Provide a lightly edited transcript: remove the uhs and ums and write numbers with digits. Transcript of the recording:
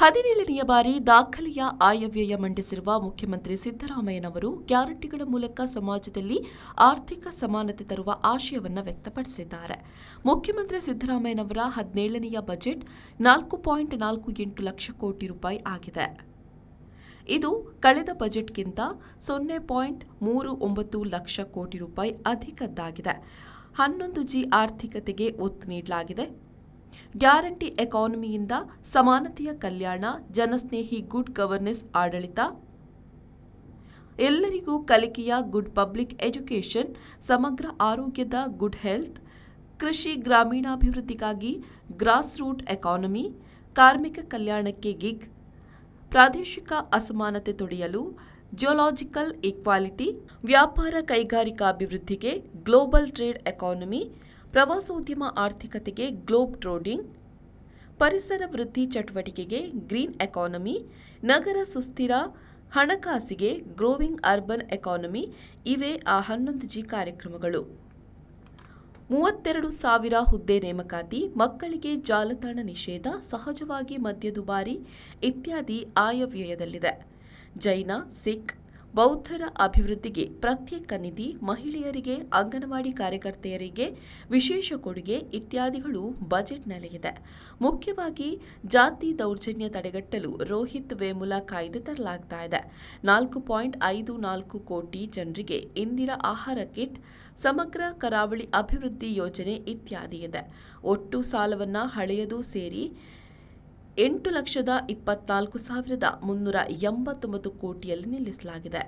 17ನೆಯ ಬಾರಿ ದಾಖಲೆಯ ಆಯವ್ಯಯ ಮಂಡಿಸಿರುವ ಮುಖ್ಯಮಂತ್ರಿ ಸಿದ್ದರಾಮಯ್ಯನವರು ಗ್ಯಾರಂಟಿಗಳ ಮೂಲಕ ಸಮಾಜದಲ್ಲಿ ಆರ್ಥಿಕ ಸಮಾನತೆ ತರುವ ಆಶಯವನ್ನು ವ್ಯಕ್ತಪಡಿಸಿದ್ದಾರೆ. ಮುಖ್ಯಮಂತ್ರಿ ಸಿದ್ದರಾಮಯ್ಯನವರ 17ನೆಯ ಬಜೆಟ್ 4.48 ಲಕ್ಷ ಕೋಟಿ ರೂಪಾಯಿ ಆಗಿದೆ. ಇದು ಕಳೆದ ಬಜೆಟ್ಗಿಂತ 0.39 ಲಕ್ಷ ಕೋಟಿ ರೂಪಾಯಿ ಅಧಿಕದ್ದಾಗಿದೆ. 11G ಆರ್ಥಿಕತೆಗೆ ಒತ್ತು ನೀಡಲಾಗಿದೆ. ಗ್ಯಾರಂಟಿ ಎಕಾನಮಿಯಿಂದ ಸಮಾನತೆಯ ಕಲ್ಯಾಣ, ಜನಸ್ನೇಹಿ ಗುಡ್ ಗವರ್ನೆನ್ಸ್ ಆಡಳಿತ, ಎಲ್ಲರಿಗೂ ಕಲಿಕೆಯ ಗುಡ್ ಪಬ್ಲಿಕ್ ಎಜುಕೇಷನ್, ಸಮಗ್ರ ಆರೋಗ್ಯದ ಗುಡ್ ಹೆಲ್ತ್, ಕೃಷಿ ಗ್ರಾಮೀಣಾಭಿವೃದ್ಧಿಗಾಗಿ ಗ್ರಾಸ್ ರೂಟ್ ಎಕಾನಮಿ, ಕಾರ್ಮಿಕ ಕಲ್ಯಾಣಕ್ಕೆ ಗಿಗ್, ಪ್ರಾದೇಶಿಕ ಅಸಮಾನತೆ ತೊಡೆಯಲು ಜಿಯೋಲಾಜಿಕಲ್ ಈಕ್ವಾಲಿಟಿ, ವ್ಯಾಪಾರ ಕೈಗಾರಿಕಾಭಿವೃದ್ಧಿಗೆ ಗ್ಲೋಬಲ್ ಟ್ರೇಡ್ ಎಕಾನಮಿ, ಪ್ರವಾಸೋದ್ಯಮ ಆರ್ಥಿಕತೆಗೆ ಗ್ಲೋಬ್ ಟ್ರೋಡಿಂಗ್, ಪರಿಸರ ವೃದ್ಧಿ ಚಟುವಟಿಕೆಗೆ ಗ್ರೀನ್ ಎಕಾನಮಿ, ನಗರ ಸುಸ್ಥಿರ ಹಣಕಾಸಿಗೆ ಗ್ರೋವಿಂಗ್ ಅರ್ಬನ್ ಎಕಾನಮಿ ಇವೇ ಆ 11G ಕಾರ್ಯಕ್ರಮಗಳು. 32,000 ಹುದ್ದೆ ನೇಮಕಾತಿ, ಮಕ್ಕಳಿಗೆ ಜಾಲತಾಣ ನಿಷೇಧ, ಸಹಜವಾಗಿ ಮದ್ಯ ದುಬಾರಿ ಇತ್ಯಾದಿ ಆಯವ್ಯಯದಲ್ಲಿದೆ. ಜೈನ, ಸಿಖ್, ಬೌದ್ಧರ ಅಭಿವೃದ್ಧಿಗೆ ಪ್ರತ್ಯೇಕ ನಿಧಿ, ಮಹಿಳೆಯರಿಗೆ, ಅಂಗನವಾಡಿ ಕಾರ್ಯಕರ್ತೆಯರಿಗೆ ವಿಶೇಷ ಕೊಡುಗೆ ಇತ್ಯಾದಿಗಳು ಬಜೆಟ್ನಲ್ಲಿದೆ. ಮುಖ್ಯವಾಗಿ ಜಾತಿ ದೌರ್ಜನ್ಯ ತಡೆಗಟ್ಟಲು ರೋಹಿತ್ ವೇಮುಲಾ ಕಾಯ್ದೆ ತರಲಾಗ್ತಾ ಇದೆ. 4.54 ಕೋಟಿ ಜನರಿಗೆ ಇಂದಿರಾ ಆಹಾರ ಕಿಟ್, ಸಮಗ್ರ ಕರಾವಳಿ ಅಭಿವೃದ್ಧಿ ಯೋಜನೆ ಇತ್ಯಾದಿ ಇದೆ. ಒಟ್ಟು ಸಾಲವನ್ನು ಹಳೆಯದು ಸೇರಿ 8,24,389 ಕೋಟಿಯಲ್ಲಿ ನಿಲ್ಲಿಸಲಾಗಿದೆ.